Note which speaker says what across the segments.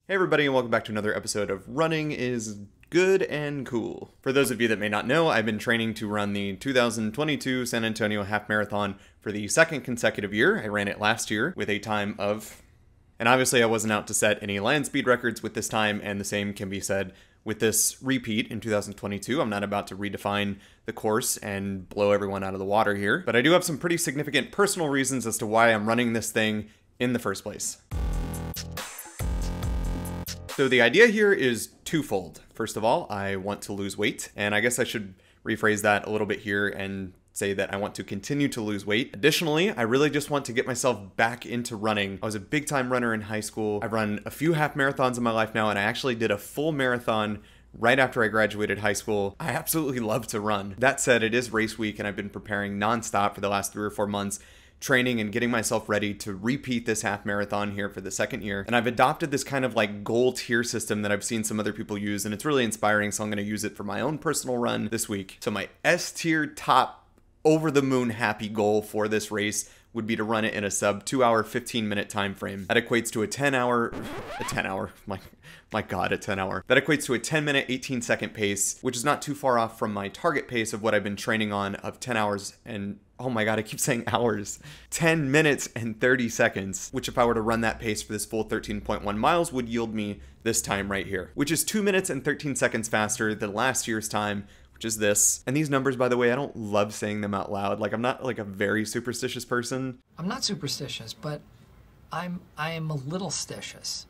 Speaker 1: Hey everybody, and welcome back to another episode of Running is Good and Cool. For those of you that may not know, I've been training to run the 2022 San Antonio Half Marathon for the second consecutive year. I ran it last year with a time of... And obviously I wasn't out to set any land speed records with this time, and the same can be said with this repeat in 2022. I'm not about to redefine the course and blow everyone out of the water here, but I do have some pretty significant personal reasons as to why I'm running this thing in the first place. So the idea here is twofold. First of all, I want to lose weight, and I guess I should rephrase that a little bit here and say that I want to continue to lose weight. Additionally, I really just want to get myself back into running. I was a big time runner in high school. I've run a few half marathons in my life now, and I actually did a full marathon right after I graduated high school. I absolutely love to run. That said, it is race week, and I've been preparing nonstop for the last 3 or 4 months, training and getting myself ready to repeat this half marathon here for the second year. And I've adopted this kind of like goal tier system that I've seen some other people use, and it's really inspiring, so I'm going to use it for my own personal run this week. So my S tier top over the moon happy goal for this race would be to run it in a sub 2 hour, 15-minute time frame. That equates to a 10 hour, my God, a 10 hour. That equates to a 10-minute, 18-second pace, which is not too far off from my target pace of what I've been training on of 10 hours and, oh my God, I keep saying hours. 10 minutes and 30 seconds, which if I were to run that pace for this full 13.1 miles would yield me this time right here, which is 2 minutes and 13 seconds faster than last year's time, which is this. And these numbers, by the way, I don't love saying them out loud. Like, I'm not like a very superstitious person.
Speaker 2: I'm not superstitious, but I am a little stitious.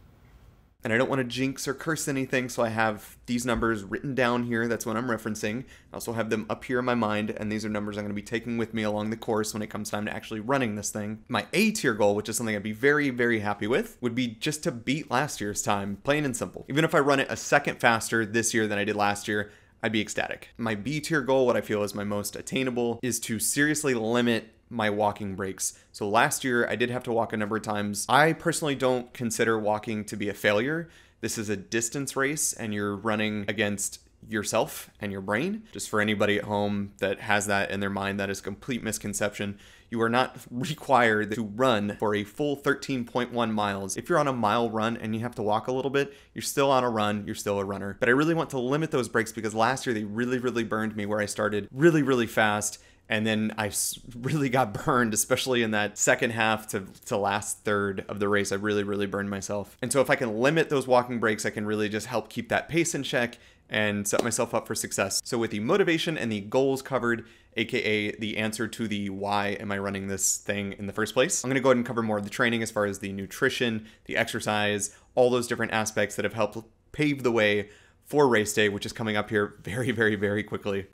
Speaker 1: And I don't want to jinx or curse anything, so I have these numbers written down here. That's what I'm referencing. I also have them up here in my mind, and these are numbers I'm going to be taking with me along the course when it comes time to actually running this thing. My A tier goal, which is something I'd be very, very happy with, would be just to beat last year's time, plain and simple. Even if I run it a second faster this year than I did last year, I'd be ecstatic. My B tier goal, what I feel is my most attainable, is to seriously limit my walking breaks. So last year I did have to walk a number of times. I personally don't consider walking to be a failure. This is a distance race and you're running against yourself and your brain. Just for anybody at home that has that in their mind, that is a complete misconception. You are not required to run for a full 13.1 miles. If you're on a mile run and you have to walk a little bit, you're still on a run, you're still a runner. But I really want to limit those breaks because last year they really burned me, where I started really fast, and then I really got burned, especially in that second half to last third of the race. I really burned myself. And so if I can limit those walking breaks, I can really just help keep that pace in check and set myself up for success. So with the motivation and the goals covered, aka the answer to the why am I running this thing in the first place, I'm going to go ahead and cover more of the training as far as the nutrition, the exercise, all those different aspects that have helped pave the way for race day, which is coming up here very quickly.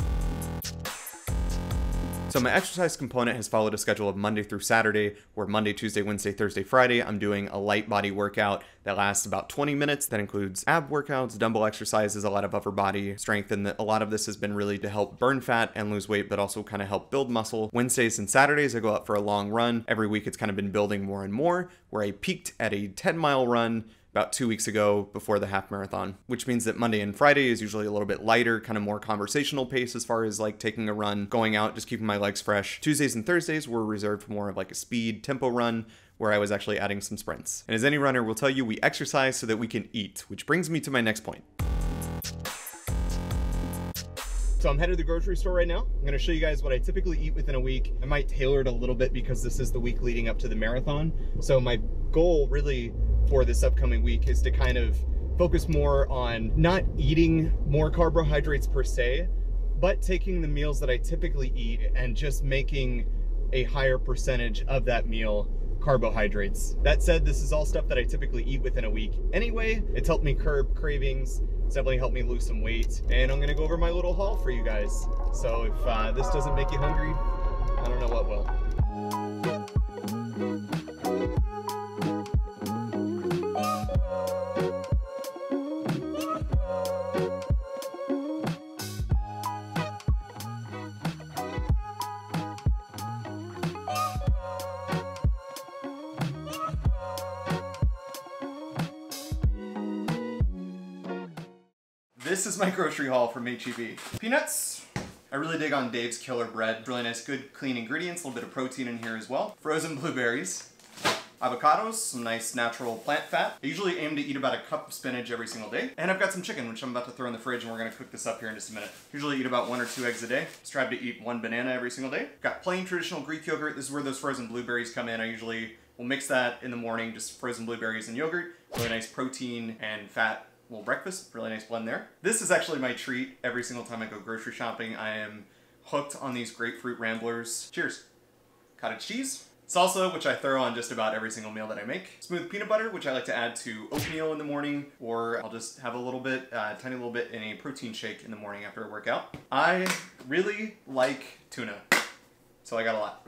Speaker 1: So my exercise component has followed a schedule of Monday through Saturday, where Monday, Tuesday, Wednesday, Thursday, Friday, I'm doing a light body workout that lasts about 20 minutes. That includes ab workouts, dumbbell exercises, a lot of upper body strength, and a lot of this has been really to help burn fat and lose weight, but also kind of help build muscle. Wednesdays and Saturdays, I go out for a long run. Every week it's kind of been building more and more, where I peaked at a 10-mile run about 2 weeks ago before the half marathon, which means that Monday and Friday is usually a little bit lighter, kind of more conversational pace as far as like taking a run, going out, just keeping my legs fresh. Tuesdays and Thursdays were reserved for more of like a speed tempo run, where I was actually adding some sprints. And as any runner will tell you, we exercise so that we can eat, which brings me to my next point. So I'm headed to the grocery store right now. I'm gonna show you guys what I typically eat within a week. I might tailor it a little bit because this is the week leading up to the marathon. So my goal really for this upcoming week is to kind of focus more on not eating more carbohydrates per se, but taking the meals that I typically eat and just making a higher percentage of that meal carbohydrates. That said, this is all stuff that I typically eat within a week anyway. It's helped me curb cravings. It's definitely helped me lose some weight. And I'm gonna go over my little haul for you guys. So if this doesn't make you hungry, I don't know what will. This is my grocery haul from H-E-B. Peanuts. I really dig on Dave's Killer Bread. Really nice, good, clean ingredients. A little bit of protein in here as well. Frozen blueberries. avocados, some nice natural plant fat. I usually aim to eat about a cup of spinach every single day. And I've got some chicken, which I'm about to throw in the fridge, and we're gonna cook this up here in just a minute. Usually eat about 1 or 2 eggs a day. Strive to eat 1 banana every single day. Got plain traditional Greek yogurt. This is where those frozen blueberries come in. I usually will mix that in the morning, just frozen blueberries and yogurt. Really nice protein and fat little breakfast. Really nice blend there. This is actually my treat every single time I go grocery shopping. I am hooked on these grapefruit ramblers. Cheers. Cottage cheese. Salsa, which I throw on just about every single meal that I make. Smooth peanut butter, which I like to add to oatmeal in the morning, or I'll just have a little bit, tiny little bit in a protein shake in the morning after I work out. I really like tuna, so I got a lot.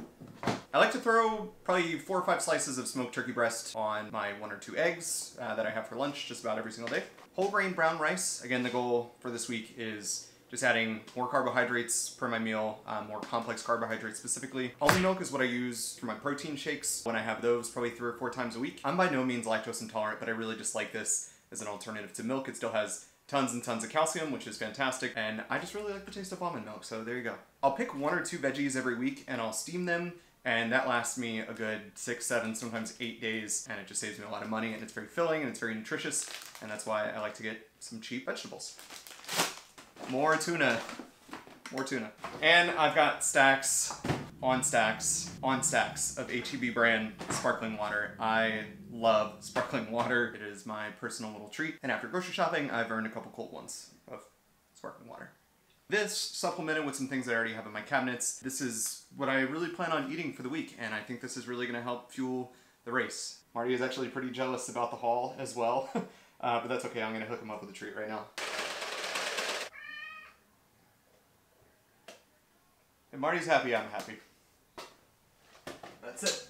Speaker 1: I like to throw probably 4 or 5 slices of smoked turkey breast on my 1 or 2 eggs that I have for lunch just about every single day. Whole grain brown rice. Again, the goal for this week is just adding more carbohydrates per my meal, more complex carbohydrates specifically. Almond milk is what I use for my protein shakes when I have those probably 3 or 4 times a week. I'm by no means lactose intolerant, but I really just like this as an alternative to milk. It still has tons and tons of calcium, which is fantastic, and I just really like the taste of almond milk, so there you go. I'll pick 1 or 2 veggies every week and I'll steam them, and that lasts me a good 6, 7, sometimes 8 days, and it just saves me a lot of money, and it's very filling and it's very nutritious, and that's why I like to get some cheap vegetables. More tuna. More tuna. And I've got stacks on stacks on stacks of H-E-B brand sparkling water. I love sparkling water. It is my personal little treat. And after grocery shopping, I've earned a couple cold ones of sparkling water. This supplemented with some things that I already have in my cabinets. This is what I really plan on eating for the week, and I think this is really gonna help fuel the race. Marty is actually pretty jealous about the haul as well, but that's okay. I'm gonna hook him up with a treat right now. If Marty's happy, I'm happy. That's it.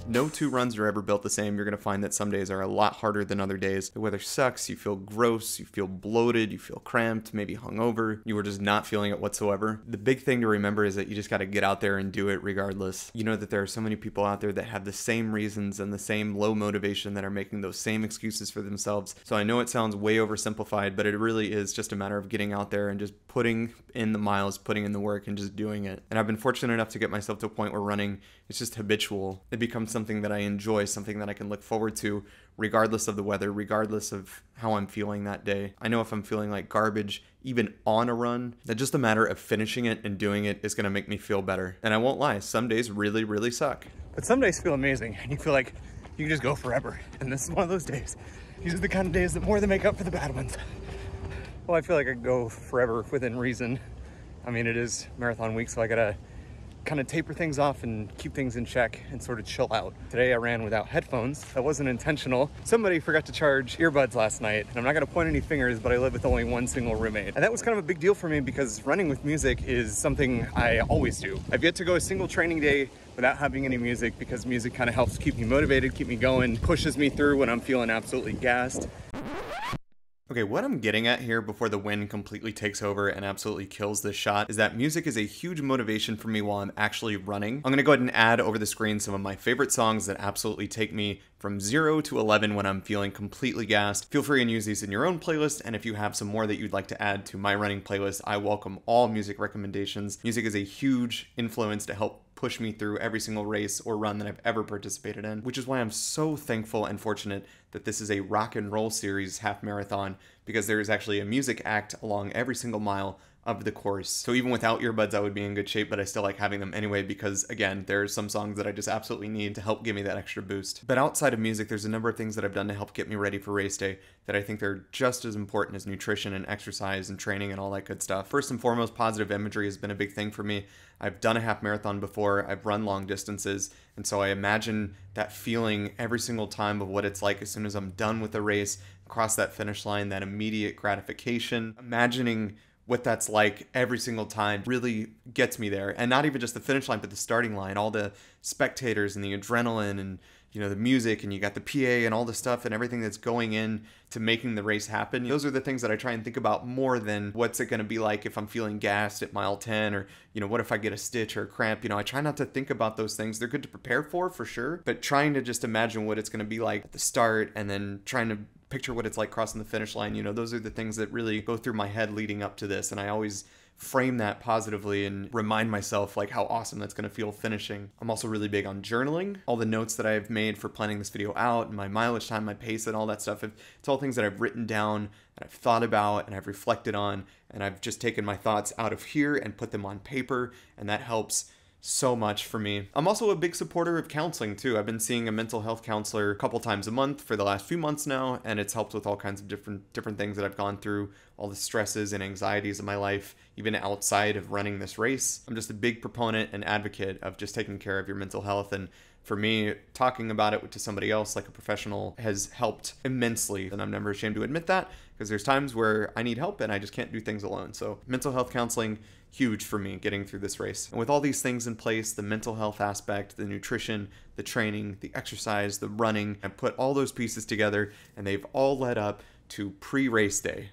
Speaker 1: No 2 runs are ever built the same. You're going to find that some days are a lot harder than other days. The weather sucks, you feel gross, you feel bloated, you feel cramped, maybe hungover. You were just not feeling it whatsoever. The big thing to remember is that you just got to get out there and do it regardless. You know that there are so many people out there that have the same reasons and the same low motivation that are making those same excuses for themselves. So I know it sounds way oversimplified, but it really is just a matter of getting out there and just putting in the miles, putting in the work, and just doing it. And I've been fortunate enough to get myself to a point where running is just habitual. It becomes something that I enjoy, something that I can look forward to regardless of the weather, regardless of how I'm feeling that day. I know if I'm feeling like garbage, even on a run, that just a matter of finishing it and doing it is gonna make me feel better. And I won't lie, some days really, really suck. But some days feel amazing, and you feel like you can just go forever. And this is one of those days. These are the kind of days that more than make up for the bad ones. Well, I feel like I could go forever within reason. I mean, it is marathon week, so I gotta kind of taper things off and keep things in check and sort of chill out. Today I ran without headphones. That wasn't intentional. Somebody forgot to charge earbuds last night, and I'm not gonna point any fingers, but I live with only 1 single roommate. And that was kind of a big deal for me because running with music is something I always do. I've yet to go a single training day without having any music because music kind of helps keep me motivated, keep me going, pushes me through when I'm feeling absolutely gassed. Okay, what I'm getting at here before the wind completely takes over and absolutely kills this shot is that music is a huge motivation for me while I'm actually running. I'm gonna go ahead and add over the screen some of my favorite songs that absolutely take me from 0 to 11 when I'm feeling completely gassed. Feel free and use these in your own playlist, and if you have some more that you'd like to add to my running playlist, I welcome all music recommendations. Music is a huge influence to help push me through every single race or run that I've ever participated in, which is why I'm so thankful and fortunate that this is a rock and roll series half marathon, because there is actually a music act along every single mile of the course. So even without earbuds, I would be in good shape, but I still like having them anyway because, again, there's some songs that I just absolutely need to help give me that extra boost. But outside of music, there's a number of things that I've done to help get me ready for race day that I think they're just as important as nutrition and exercise and training and all that good stuff. First and foremost, positive imagery has been a big thing for me. I've done a half marathon before, I've run long distances, and so I imagine that feeling every single time of what it's like as soon as I'm done with the race, cross that finish line, that immediate gratification. Imagining what that's like every single time really gets me there. And not even just the finish line, but the starting line, all the spectators and the adrenaline and, you know, the music, and you got the PA and all the stuff and everything that's going in to making the race happen. Those are the things that I try and think about more than what's it going to be like if I'm feeling gassed at mile 10, or, you know, what if I get a stitch or a cramp. You know, I try not to think about those things. They're good to prepare for sure, but trying to just imagine what it's going to be like at the start and then trying to picture what it's like crossing the finish line. You know, those are the things that really go through my head leading up to this, and I always frame that positively and remind myself like how awesome that's going to feel finishing. I'm also really big on journaling. All the notes that I've made for planning this video out, and my mileage time, my pace, and all that stuff, it's all things that I've written down, that I've thought about, and I've reflected on, and I've just taken my thoughts out of here and put them on paper, and that helps so much for me. I'm also a big supporter of counseling too. I've been seeing a mental health counselor a couple times a month for the last few months now, and it's helped with all kinds of different things that I've gone through, all the stresses and anxieties of my life, even outside of running this race. I'm just a big proponent and advocate of just taking care of your mental health, and for me, talking about it to somebody else like a professional has helped immensely, and I'm never ashamed to admit that, because there's times where I need help and I just can't do things alone. So mental health counseling, huge for me getting through this race. And with all these things in place, the mental health aspect, the nutrition, the training, the exercise, the running, I put all those pieces together, and they've all led up to pre-race day.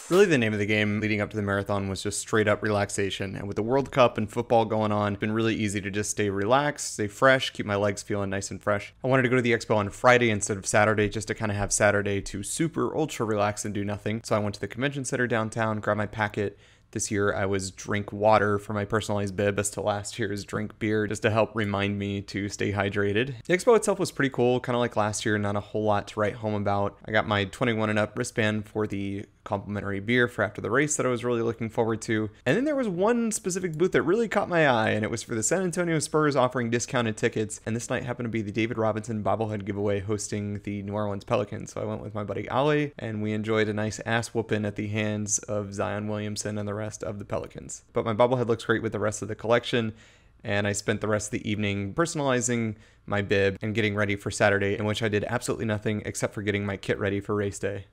Speaker 1: Really, the name of the game leading up to the marathon was just straight up relaxation. And with the World Cup and football going on, it's been really easy to just stay relaxed, stay fresh, keep my legs feeling nice and fresh. I wanted to go to the expo on Friday instead of Saturday, just to kind of have Saturday to super ultra relax and do nothing. So I went to the convention center downtown, grabbed my packet. This year I was drink water for my personalized bib as to last year's drink beer, just to help remind me to stay hydrated. The expo itself was pretty cool, kind of like last year, not a whole lot to write home about. I got my 21 and up wristband for the complimentary beer for after the race that I was really looking forward to. And then there was one specific booth that really caught my eye, and it was for the San Antonio Spurs offering discounted tickets. And this night happened to be the David Robinson bobblehead giveaway hosting the New Orleans Pelicans. So I went with my buddy Ale, and we enjoyed a nice ass whooping at the hands of Zion Williamson and the rest of the Pelicans. But my bobblehead looks great with the rest of the collection, and I spent the rest of the evening personalizing my bib and getting ready for Saturday, in which I did absolutely nothing except for getting my kit ready for race day.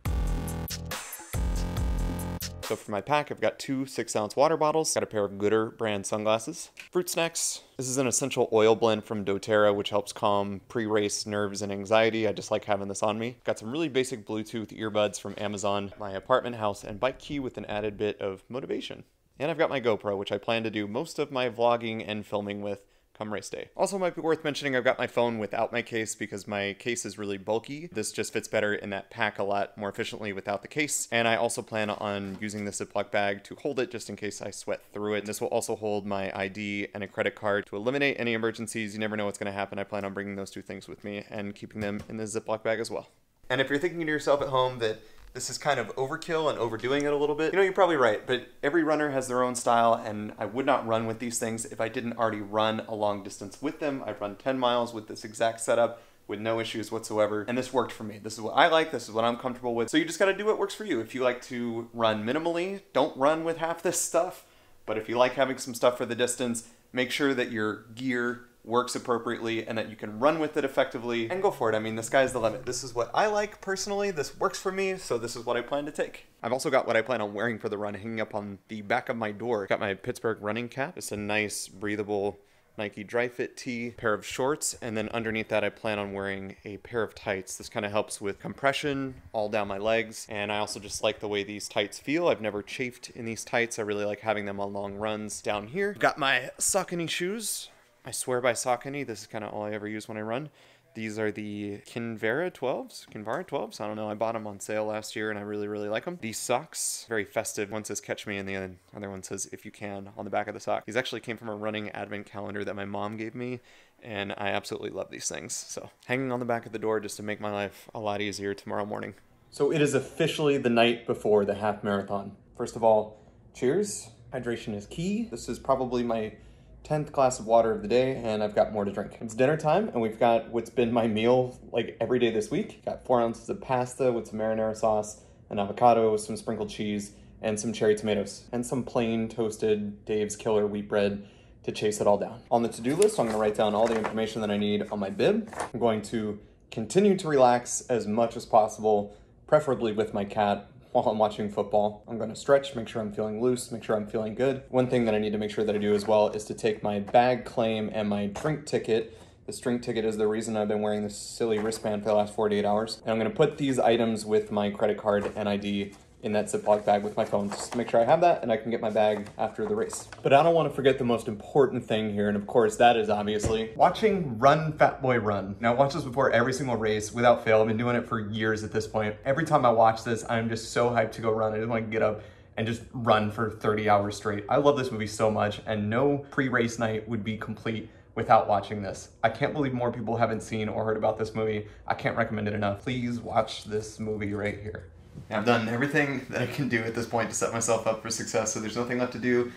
Speaker 1: So for my pack, I've got 2 6-ounce water bottles, got a pair of Gooder brand sunglasses, fruit snacks. This is an essential oil blend from doTERRA, which helps calm pre-race nerves and anxiety. I just like having this on me. Got some really basic Bluetooth earbuds from Amazon, my apartment, house, and bike key with an added bit of motivation. And I've got my GoPro, which I plan to do most of my vlogging and filming with come race day. Also might be worth mentioning, I've got my phone without my case because my case is really bulky. This just fits better in that pack a lot more efficiently without the case. And I also plan on using the Ziploc bag to hold it just in case I sweat through it. And this will also hold my ID and a credit card to eliminate any emergencies. You never know what's going to happen. I plan on bringing those 2 things with me and keeping them in the Ziploc bag as well. And if you're thinking to yourself at home that this is kind of overkill and overdoing it a little bit, you're probably right, but every runner has their own style, and I would not run with these things if I didn't already run a long distance with them. I've run 10 miles with this exact setup with no issues whatsoever, and this worked for me. This is what I like, this is what I'm comfortable with, so you just gotta do what works for you. If you like to run minimally, don't run with half this stuff, but if you like having some stuff for the distance, make sure that your gear works appropriately and that you can run with it effectively, and go for it. I mean, the sky's the limit. This is what I like personally, this works for me, so this is what I plan to take. I've also got what I plan on wearing for the run hanging up on the back of my door. Got my Pittsburgh running cap. It's a nice breathable Nike dry fit tee, pair of shorts, and then underneath that I plan on wearing a pair of tights. This kind of helps with compression all down my legs, and I also just like the way these tights feel. I've never chafed in these tights. I really like having them on long runs. Down here, got my Saucony shoes. I swear by Saucony, this is kind of all I ever use when I run. These are the Kinvara 12s. I don't know, I bought them on sale last year and I really, really like them. These socks, very festive. One says catch me and the other one says if you can on the back of the sock. These actually came from a running advent calendar that my mom gave me, and I absolutely love these things. So hanging on the back of the door just to make my life a lot easier tomorrow morning. So it is officially the night before the half marathon. First of all, cheers. Hydration is key. This is probably my 10th glass of water of the day, and I've got more to drink. It's dinner time, and we've got what's been my meal like every day this week. Got 4 ounces of pasta with some marinara sauce, an avocado, some sprinkled cheese, and some cherry tomatoes, and some plain toasted Dave's Killer wheat bread to chase it all down. On the to-do list, I'm gonna write down all the information that I need on my bib. I'm going to continue to relax as much as possible, preferably with my cat, while I'm watching football. I'm going to stretch, make sure I'm feeling loose, make sure I'm feeling good. One thing that I need to make sure that I do as well is to take my bag claim and my drink ticket. This drink ticket is the reason I've been wearing this silly wristband for the last 48 hours. And I'm going to put these items with my credit card and ID in that Ziploc bag with my phone just to make sure I have that and I can get my bag after the race. But I don't want to forget the most important thing here, and of course that is obviously watching Run Fat Boy Run. Now I watch this before every single race without fail. I've been doing it for years at this point. Every time I watch this, I'm just so hyped to go run. I just want to get up and just run for 30 hours straight. I love this movie so much, and no pre-race night would be complete without watching this. I can't believe more people haven't seen or heard about this movie. I can't recommend it enough. Please watch this movie right here. Now, I've done everything that I can do at this point to set myself up for success, so there's nothing left to do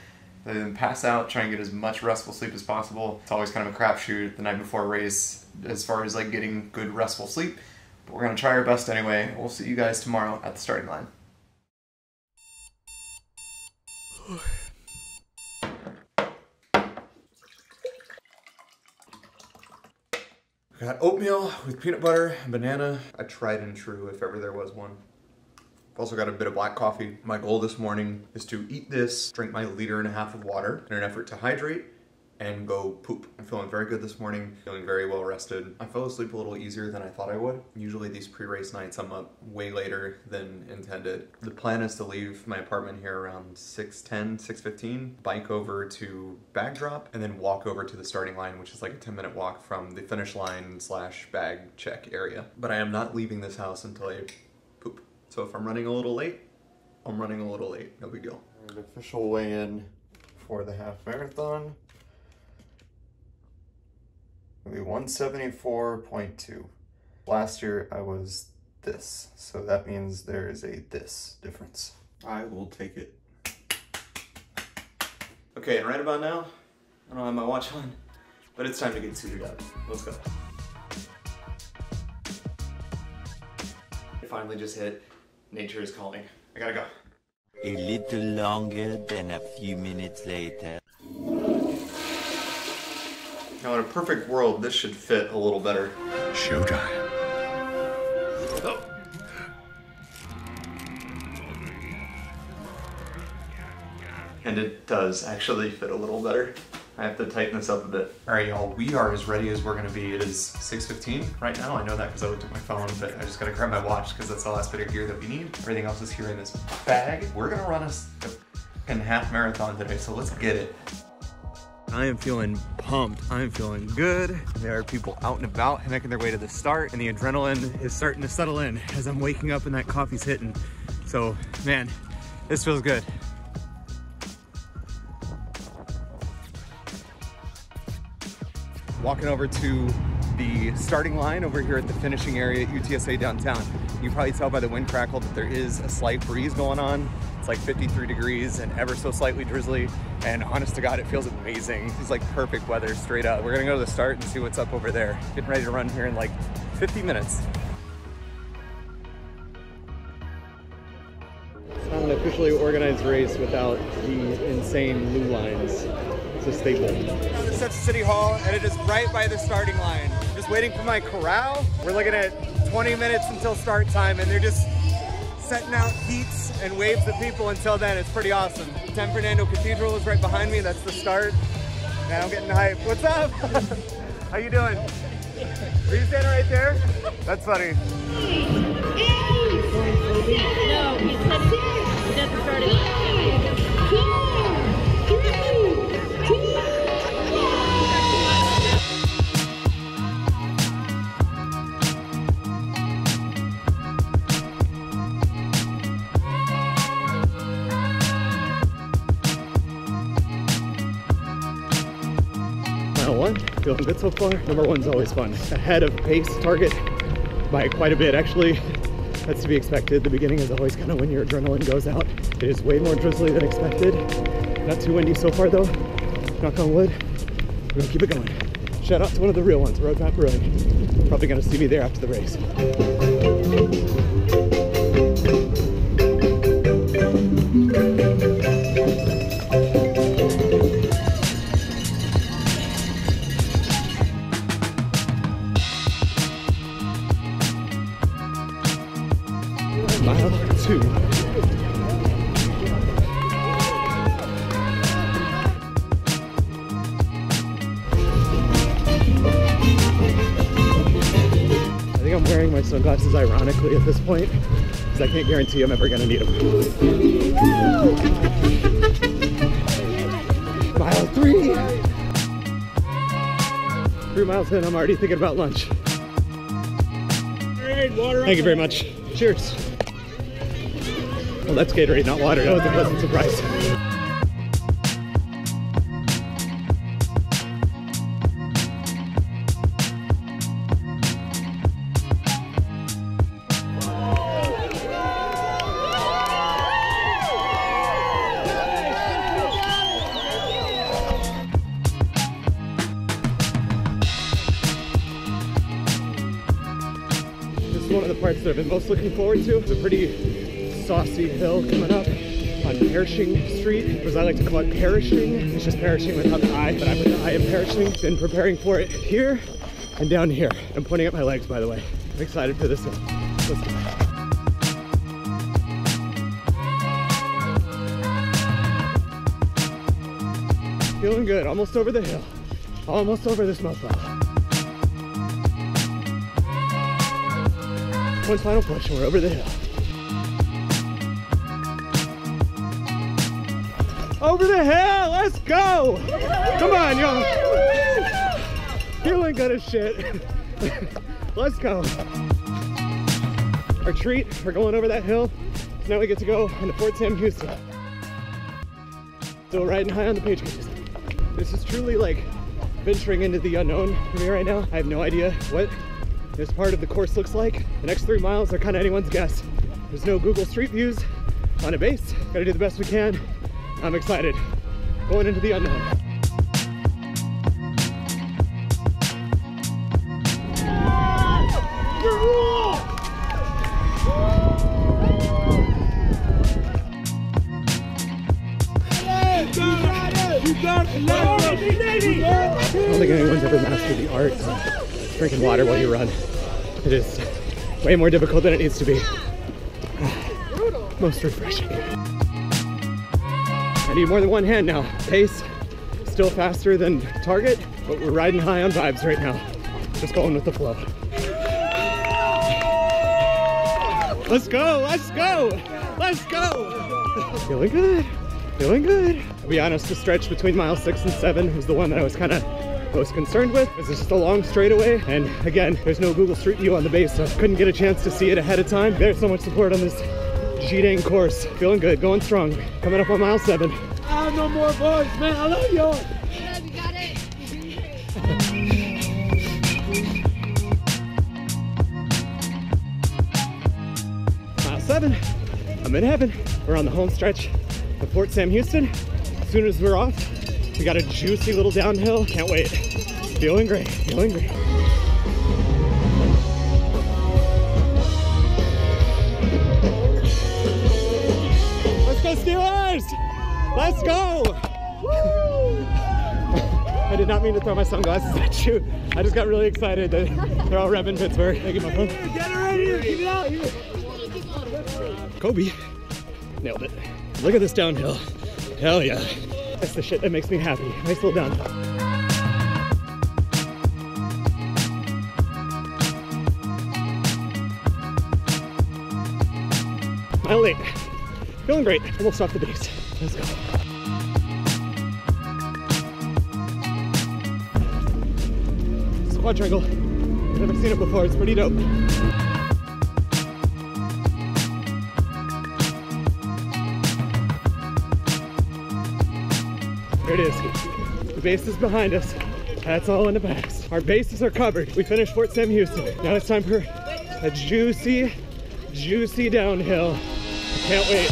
Speaker 1: other than pass out, try and get as much restful sleep as possible. It's always kind of a crapshoot the night before a race as far as like getting good restful sleep, but we're gonna try our best anyway. We'll see you guys tomorrow at the starting line. Got oatmeal with peanut butter and banana. A tried and true if ever there was one. I've also got a bit of black coffee. My goal this morning is to eat this, drink my 1.5 liters of water in an effort to hydrate and go poop. I'm feeling very good this morning, feeling very well rested. I fell asleep a little easier than I thought I would. Usually these pre-race nights I'm up way later than intended. The plan is to leave my apartment here around 6:10, 6:15, bike over to bag drop, and then walk over to the starting line, which is like a 10-minute walk from the finish line / bag check area. But I am not leaving this house until I poop. So if I'm running a little late, I'm running a little late, no big deal. The official weigh-in for the half marathon. It'll be 174.2. Last year I was this, so that means there is a this difference. I will take it. Okay, and right about now, I don't have my watch on, but it's time to get suited up. Let's go. It finally just hit. Nature is calling. I gotta go.
Speaker 3: A little longer than a few minutes later.
Speaker 1: Now in a perfect world, this should fit a little better.
Speaker 3: Showtime.
Speaker 1: Oh. And it does actually fit a little better. I have to tighten this up a bit. All right, y'all, we are as ready as we're gonna be. It is 6:15 right now. I know that because I looked at my phone, but I just gotta grab my watch because that's the last bit of gear that we need. Everything else is here in this bag. We're gonna run a half marathon today, so let's get it. I am feeling pumped. I am feeling good. There are people out and about making their way to the start, and the adrenaline is starting to settle in as I'm waking up and that coffee's hitting. So, man, this feels good. Walking over to the starting line over here at the finishing area at UTSA downtown. You can probably tell by the wind crackle that there is a slight breeze going on. It's like 53 degrees and ever so slightly drizzly. And honest to God, it feels amazing. It's like perfect weather straight up. We're gonna go to the start and see what's up over there. Getting ready to run here in like 50 minutes. It's not an officially organized race without the insane blue lines. It's a staple. This is City Hall, and it is right by the starting line. I'm just waiting for my corral. We're looking at 20 minutes until start time, and they're just setting out heats and waves of people until then. It's pretty awesome. San Fernando Cathedral is right behind me. That's the start. Man, I'm getting hyped. What's up? How you doing? Are you standing right there? That's funny.
Speaker 4: No, he said he doesn't start it.
Speaker 1: One, feeling good so far. Number one's always fun. Ahead of pace target by quite a bit. Actually, that's to be expected. The beginning is always kind of when your adrenaline goes out. It is way more drizzly than expected. Not too windy so far though. Knock on wood. We're gonna keep it going. Shout out to one of the real ones, Roadmap Brewing. Probably gonna see me there after the race. Mile 2. I think I'm wearing my sunglasses ironically at this point.
Speaker 5: because I can't guarantee I'm ever gonna need them. Mile 3. 3 miles in, I'm already thinking about lunch. Thank you very much. Cheers. Well, that's Gatorade, not water. That was a pleasant surprise. One of the parts that I've been most looking forward to. It's a pretty saucy hill coming up on Perishing Street, as I like to call it, perishing. It's just perishing without the I, but I put the I in perishing. Been preparing for it here and down here. I'm pointing at my legs, by the way. I'm excited for this hill. Let's go. Feeling good, almost over the hill. Almost over this mofo. One final push and we're over the hill. Over the hill, let's go! Come on, y'all. Feeling good as shit. Let's go. Our treat, we're going over that hill. So now we get to go into Fort Sam Houston. Still riding high on the page cases. This is truly like venturing into the unknown for me right now. I have no idea what this part of the course looks like. The next 3 miles are kind of anyone's guess. There's no Google Street Views on a base. Gotta do the best we can. I'm excited. Going into the unknown. I don't think anyone's ever mastered the art of drinking water while you run. It is way more difficult than it needs to be. Most refreshing. I need more than one hand now. Pace, still faster than target, but we're riding high on vibes right now. Just going with the flow. Let's go, let's go, let's go. Feeling good, feeling good. I'll be honest, the stretch between mile 6 and 7 was the one that I was kind of most concerned with, because it's just a long straightaway, and again, there's no Google Street View on the base, so I couldn't get a chance to see it ahead of time. There's so much support on this G-dang course. Feeling good, going strong. Coming up on mile 7.
Speaker 6: I have no more voice, man. I love y'all.
Speaker 4: I love you, got it.
Speaker 5: Mile 7, I'm in heaven. We're on the home stretch of Fort Sam Houston. As soon as we're off, we got a juicy little downhill. Can't wait. Feeling great, feeling great. Let's go Steelers! Let's go! I did not mean to throw my sunglasses at you. I just got really excited that they're all revving Pittsburgh. Thank you, my friend.
Speaker 6: Get it right here. Keep it out here.
Speaker 5: Kobe. Nailed it. Look at this downhill. Hell yeah. That's the shit that makes me happy. Nice little downhill. Mile 8. Feeling great. Almost off the base. Let's go. Quadrangle. I've never seen it before. It's pretty dope. There it is. The base is behind us. That's all in the past. Our bases are covered. We finished Fort Sam Houston. Now it's time for a juicy, juicy downhill. I can't wait.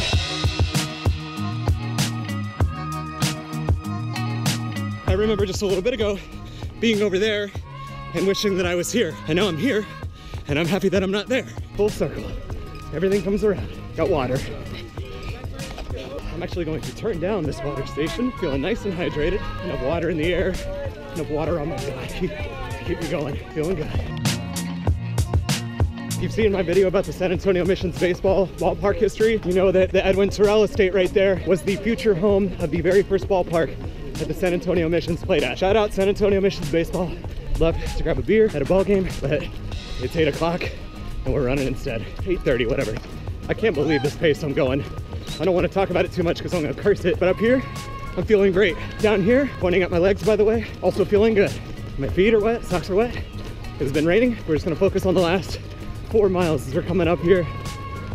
Speaker 5: I remember just a little bit ago being over there and wishing that I was here. And now I'm here, and I'm happy that I'm not there. Full circle. Everything comes around. Got water. I'm actually going to turn down this water station, feeling nice and hydrated. Enough water in the air, enough water on my body to keep me going. Feeling good. If you've seen my video about the San Antonio Missions baseball ballpark history, you know that the Edwin Terrell estate right there was the future home of the very first ballpark that the San Antonio Missions played at. Shout out San Antonio Missions baseball. Love to grab a beer at a ball game, but it's 8 o'clock and we're running instead. 8:30, whatever. I can't believe this pace I'm going. I don't want to talk about it too much because I'm going to curse it, but up here, I'm feeling great. Down here, pointing at my legs, by the way, also feeling good. My feet are wet, socks are wet. It's been raining. We're just going to focus on the last 4 miles as we're coming up here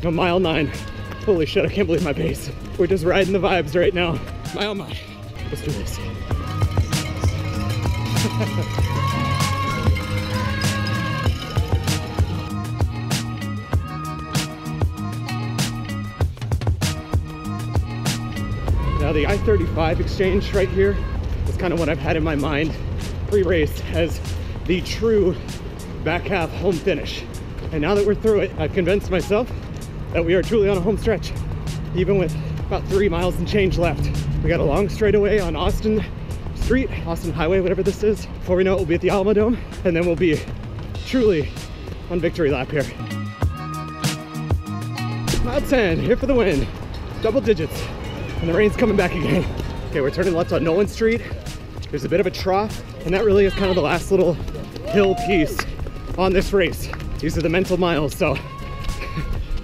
Speaker 5: to mile 9. Holy shit, I can't believe my pace. We're just riding the vibes right now. My oh my. Let's do this. Now the I-35 exchange right here is kind of what I've had in my mind pre-race as the true back half home finish. And now that we're through it, I've convinced myself that we are truly on a home stretch, even with about 3 miles and change left. We got a long straightaway on Austin Street, Austin Highway, whatever this is. Before we know it, we'll be at the Alamo Dome, and then we'll be truly on victory lap here. Mile 10, here for the win. Double digits. And the rain's coming back again. Okay, we're turning left on Nolan Street. There's a bit of a trough, and that really is kind of the last little hill piece on this race. These are the mental miles, so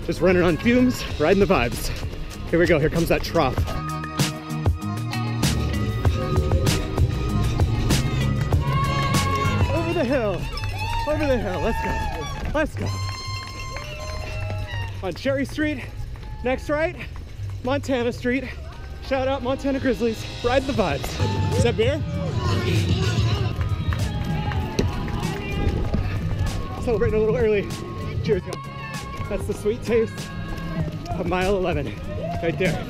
Speaker 5: just running on fumes, riding the vibes. Here we go, here comes that trough. Over the hill, let's go, let's go. On Cherry Street, next right, Montana Street. Shout out Montana Grizzlies, ride the vibes. Is that beer? Celebrating a little early. Cheers, y'all. That's the sweet taste of mile 11, right there.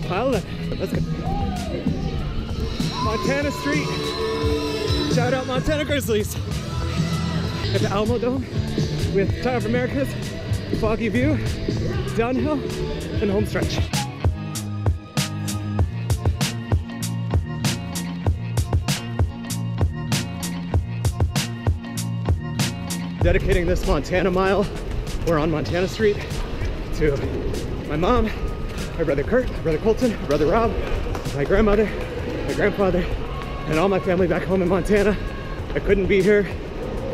Speaker 5: Mile 11, let's go. Montana Street. Shout out Montana Grizzlies. At the Alamo Dome with Tire of America's foggy view, downhill, and home stretch. Dedicating this Montana mile, we're on Montana Street, to my mom, my brother Kurt, my brother Colton, my brother Rob, my grandmother, my grandfather, and all my family back home in Montana. I couldn't be here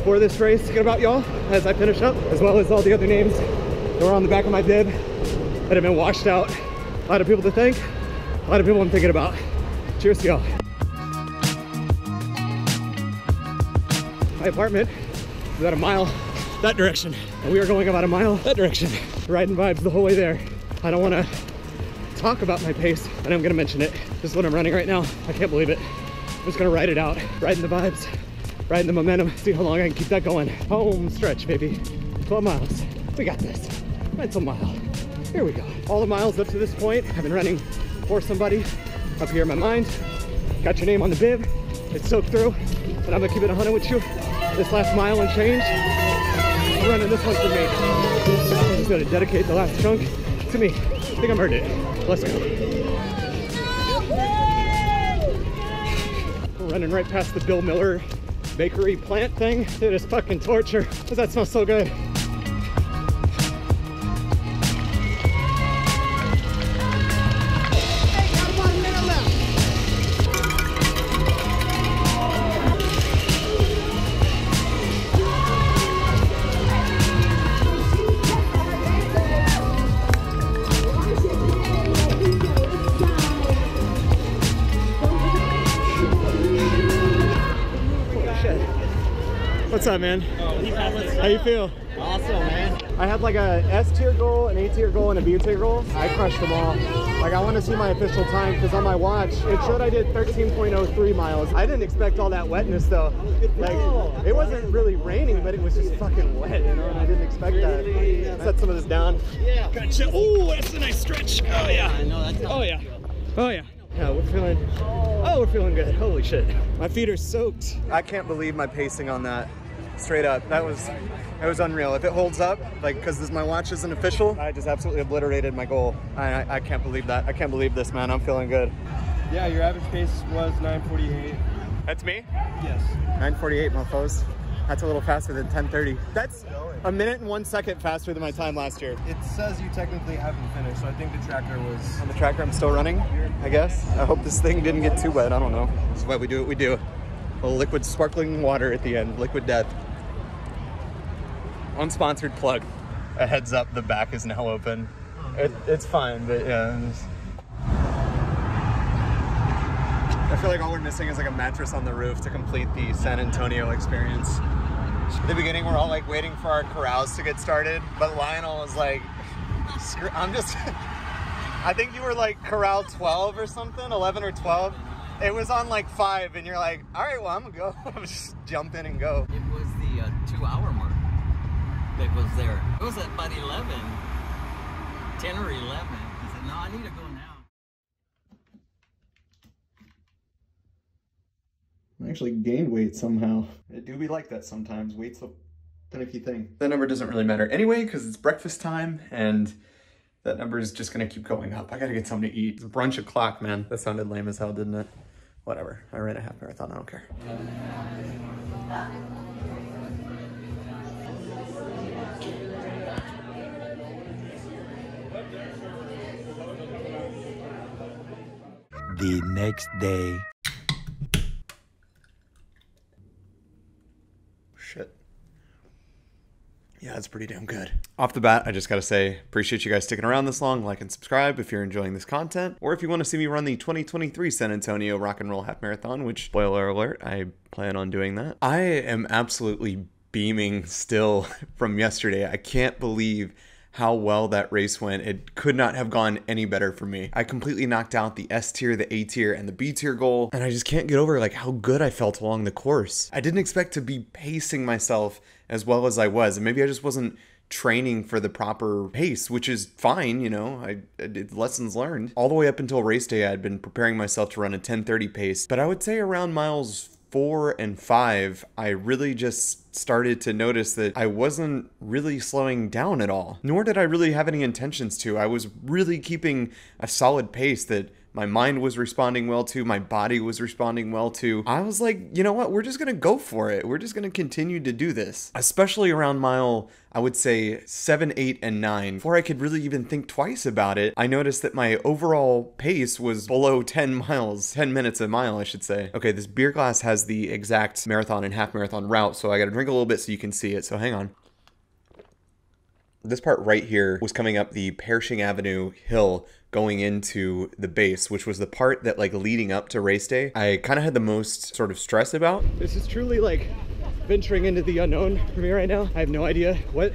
Speaker 5: for this race. Thinking about y'all as I finish up, as well as all the other names that were on the back of my bib that have been washed out. A lot of people to thank, a lot of people I'm thinking about. Cheers to y'all. My apartment is about a mile that direction, and we are going about a mile that direction. Riding vibes the whole way there. I don't want to talk about my pace, but I'm going to mention it. This is what I'm running right now. I can't believe it. I'm just going to ride it out, riding the vibes, riding the momentum, see how long I can keep that going. Home stretch, baby. 12 miles. We got this. Mental mile. Here we go. All the miles up to this point, I've been running for somebody up here in my mind. Got your name on the bib. It's soaked through, and I'm going to keep it 100 with you. This last mile and change, I'm running this one for me. I'm just going to dedicate the last chunk to me. I think I've earned it. Let's go. We're running right past the Bill Miller bakery plant thing. It is fucking torture. Does that smell so good? What's up, man? How you feel?
Speaker 7: Awesome, man.
Speaker 5: I had like a S tier goal, an A tier goal, and a B tier goal. I crushed them all. Like, I want to see my official time because on my watch it showed I did 13.03 miles. I didn't expect all that wetness though. Like, it wasn't really raining, but it was just fucking wet, you know, and I didn't expect that. Set some of this down.
Speaker 7: Yeah.
Speaker 5: Gotcha. Oh, that's a nice stretch. Oh yeah.
Speaker 7: I know that's.
Speaker 5: Oh yeah. Oh yeah. Yeah, we're feeling. Oh, we're feeling good. Holy shit. My feet are soaked. I can't believe my pacing on that. Straight up, that was unreal. If it holds up, like, because my watch isn't official, I just absolutely obliterated my goal. I can't believe that. I can't believe this, man. I'm feeling good.
Speaker 6: Yeah, your average pace was 9:48.
Speaker 5: That's me?
Speaker 6: Yes.
Speaker 5: 9:48, mofos. That's a little faster than 10:30. That's a minute and 1 second faster than my time last year.
Speaker 6: It says you technically haven't finished, so I think the tracker was...
Speaker 5: On the tracker, I'm still running, I guess. I hope this thing didn't get too wet. I don't know. This is why we do what we do. A little liquid sparkling water at the end. Liquid death. Unsponsored plug. a heads up, the back is now open. It's fine, but yeah. I feel like all we're missing is like a mattress on the roof to complete the San Antonio experience. At the beginning, we're all like waiting for our corrals to get started, but Lionel was like, I'm just, I think you were like corral 12 or something, 11 or 12. It was on like 5, and you're like, all right, well, I'm gonna go. Just jump in and go.
Speaker 3: It was the 2-hour mark that was there. It was at about 11, 10 or 11. I said, no, I need to go now.
Speaker 1: I actually gained weight somehow. It do be like that sometimes. Weight's a finicky thing. That number doesn't really matter anyway, because it's breakfast time, and that number is just gonna keep going up. I gotta get something to eat. It's brunch o'clock, man. That sounded lame as hell, didn't it? Whatever. I ran a half marathon. I don't care.
Speaker 3: The next day.
Speaker 1: Shit. Yeah, that's pretty damn good. Off the bat, I just gotta say, appreciate you guys sticking around this long. Like and subscribe if you're enjoying this content, or if you want to see me run the 2023 San Antonio Rock and Roll Half Marathon, which, spoiler alert, I plan on doing that. I am absolutely beaming still from yesterday. I can't believe how well that race went. It could not have gone any better for me. I completely knocked out the S tier, the A tier, and the B tier goal, and I just can't get over like how good I felt along the course. I didn't expect to be pacing myself as well as I was, and maybe I just wasn't training for the proper pace, which is fine, you know, I did lessons learned. All the way up until race day, I had been preparing myself to run a 10:30 pace, but I would say around miles 4 and 5, I really just started to notice that I wasn't really slowing down at all, nor did I really have any intentions to. I was really keeping a solid pace that my mind was responding well to, my body was responding well to. I was like, you know what, we're just gonna go for it. We're just gonna continue to do this. Especially around mile, I would say 7, 8, and 9. Before I could really even think twice about it, I noticed that my overall pace was below 10 minutes a mile, I should say. Okay, this beer glass has the exact marathon and half marathon route, so I gotta drink a little bit so you can see it, so hang on. This part right here was coming up the Pershing Avenue hill going into the base, which was the part that like leading up to race day, I kind of had the most sort of stress about.
Speaker 5: This is truly like venturing into the unknown for me right now. I have no idea what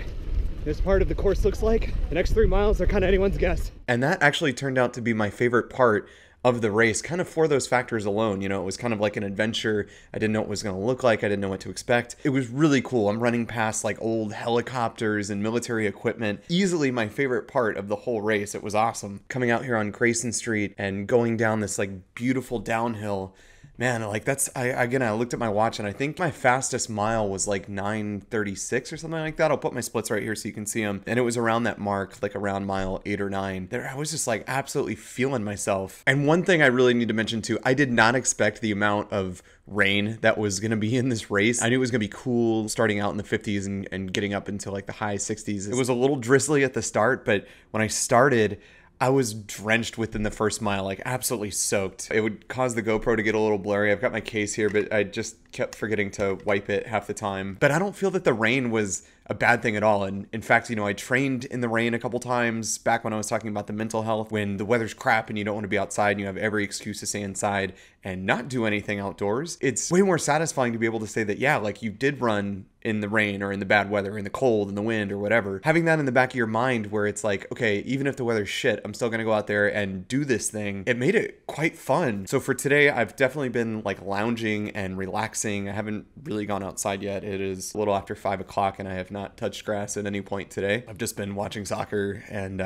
Speaker 5: this part of the course looks like. The next 3 miles are kind of anyone's guess.
Speaker 1: And that actually turned out to be my favorite part of the race, kind of for those factors alone. You know, it was kind of like an adventure. I didn't know what it was going to look like. I didn't know what to expect. It was really cool. I'm running past like old helicopters and military equipment. Easily my favorite part of the whole race. It was awesome. Coming out here on Grayson Street and going down this like beautiful downhill. Man, like that's, I looked at my watch and I think my fastest mile was like 9:36 or something like that. I'll put my splits right here so you can see them. And it was around that mark, like around mile 8 or 9. There, I was just like absolutely feeling myself. And one thing I really need to mention too, I did not expect the amount of rain that was going to be in this race. I knew it was going to be cool starting out in the 50s and getting up into like the high 60s. It was a little drizzly at the start, but when I started, I was drenched within the first mile, like absolutely soaked. It would cause the GoPro to get a little blurry. I've got my case here, but I just kept forgetting to wipe it half the time. But I don't feel that the rain was a bad thing at all. And in fact, you know, I trained in the rain a couple times back when I was talking about the mental health, when the weather's crap and you don't want to be outside and you have every excuse to stay inside and not do anything outdoors. It's way more satisfying to be able to say that, yeah, like you did run in the rain or in the bad weather, in the cold, in the wind or whatever. Having that in the back of your mind where it's like, okay, even if the weather's shit, I'm still gonna go out there and do this thing. It made it quite fun. So for today, I've definitely been like lounging and relaxing. I haven't really gone outside yet. It is a little after 5 o'clock and I have not touched grass at any point today. I've just been watching soccer and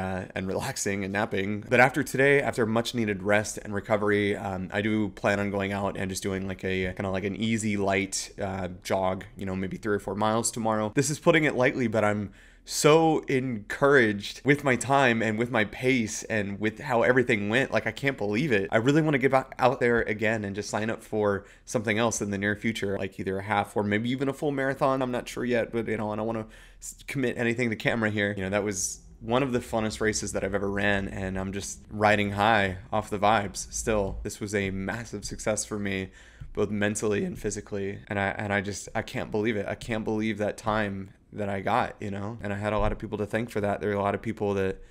Speaker 1: relaxing and napping. But after today, after much needed rest and recovery, I do plan on going out and just doing like a kind of like an easy light jog, you know, maybe 3 or 4 miles tomorrow. This is putting it lightly, but I'm so encouraged with my time and with my pace and with how everything went. Like, I can't believe it. I really want to get back out there again and just sign up for something else in the near future, like either a half or maybe even a full marathon. I'm not sure yet, but you know, I don't want to commit anything to camera here. You know, that was one of the funnest races that I've ever ran, and I'm just riding high off the vibes still. This was a massive success for me, both mentally and physically, and I can't believe it. I can't believe that time that I got, you know, and I had a lot of people to thank for that. There are a lot of people that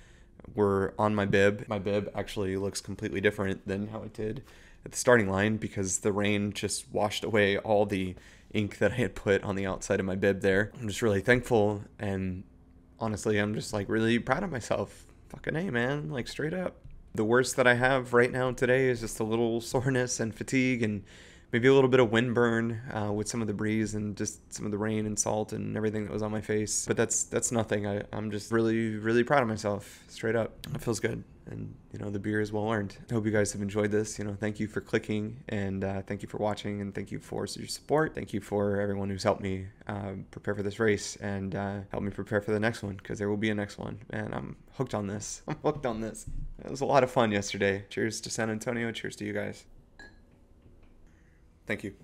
Speaker 1: were on my bib. My bib actually looks completely different than how it did at the starting line because the rain just washed away all the ink that I had put on the outside of my bib there. I'm just really thankful, and honestly, I'm just like really proud of myself. Fucking A, man, like straight up. The worst that I have right now today is just a little soreness and fatigue and maybe a little bit of windburn with some of the breeze and just some of the rain and salt and everything that was on my face. But that's nothing. I'm just really, really proud of myself, straight up. It feels good. And, you know, the beer is well earned. I hope you guys have enjoyed this. You know, thank you for clicking, and thank you for watching, and thank you for your support. Thank you for everyone who's helped me prepare for this race and help me prepare for the next one, because there will be a next one. And I'm hooked on this. I'm hooked on this. It was a lot of fun yesterday. Cheers to San Antonio. Cheers to you guys. Thank you.